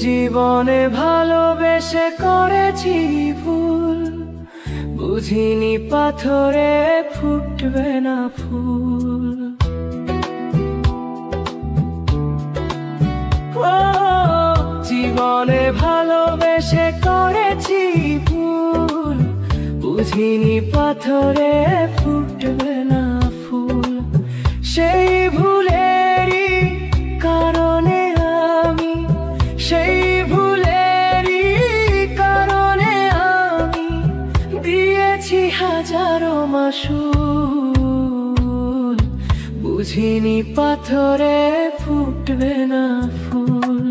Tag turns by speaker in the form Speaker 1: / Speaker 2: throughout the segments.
Speaker 1: জীবনে ভালোবেসে করেছি ভুল, বুঝিনি পাথরে ফুটবে না ফুল। জীবনে ভালোবেসে করেছি ভুল, বুঝিনি পাথরে ফুটবে না ফুল। সেই ভুলেরই কারণে আমি, সেই ভুলেরই কারণে আমি দিয়েছি হাজারো মাসুল, বুঝিনি পাথরে ফুটবে না ফুল।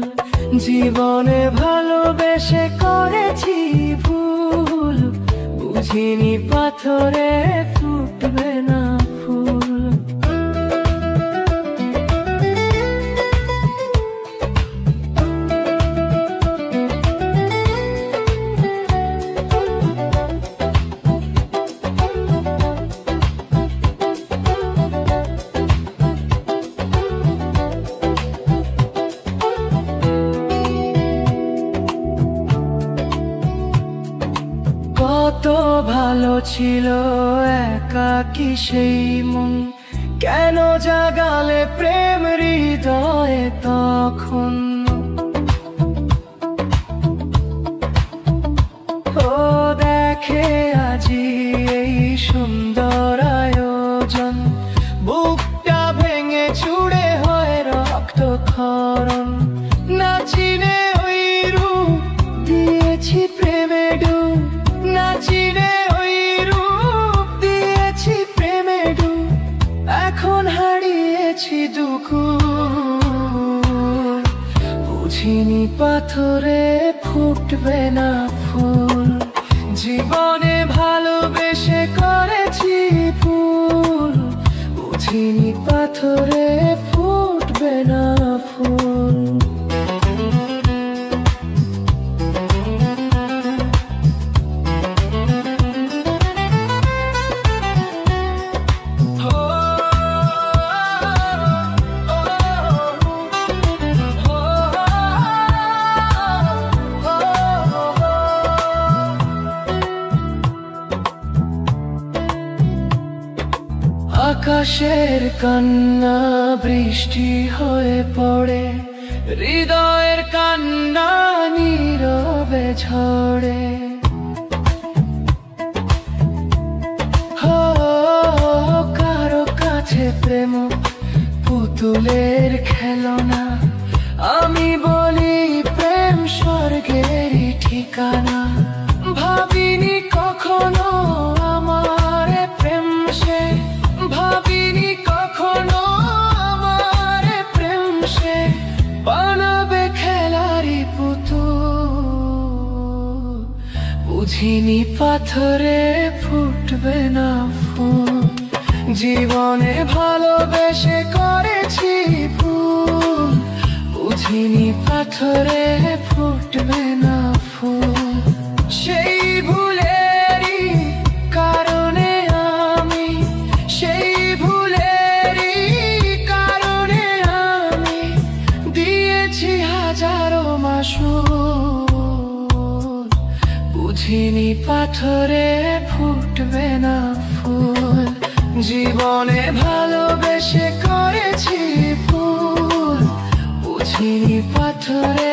Speaker 1: জীবনে ভালোবেসে করেছি ভুল, বুঝিনি পাথরে ফুটবে না ফুল। কত ভালো ছিল একাকী সেই মন, কেন জাগালে প্রেম হৃদয়ে তখন। ও দেখে আজি এই সুন্দর আয়োজন, বুকটা ভেঙে ছুড়ে হয় রক্তক্ষরণ। না চিনে ওই রূপ দিয়েছি প্রেমে ডুব, না চিনে ওই রূপ দিয়েছি প্রেমে ডুব। এখন হারিয়েছি দুকুল, বুঝিনি পাথরে ফুটবে না ফুল। জীবনে ভালোবেসে করেছি ভুল, বুঝিনি পাথরে ফুটবে না ফুল। আকাশের কান্না বৃষ্টি হয়ে পড়ে, হৃদয়ের কান্না নীরবে ঝরে। কারো কাছে প্রেম পুতুলের খেলনা, আমি বলি প্রেম স্বর্গেরই ঠিকানা। ভাবিনি কখনো আমার প্রেম সে, ভাবিনি কখনো আমার প্রেম সে বানাবে খেলারি পুতুল, বুঝিনি পাথরে ফুটবে না ফুল। জীবনে ভালোবেসে করেছি ভুল, বুঝিনি পাথরে ফুটবে না ফুল। সেই ভুলেরই কারণে আমি, সেই ভুলেরই কারণে আমি দিয়েছি হাজারো মাসুল, বুঝিনি পাথরে ফুটবে না ফুল। জীবনে ভালোবেসে করেছি ভুল, বুঝিনি পাথরে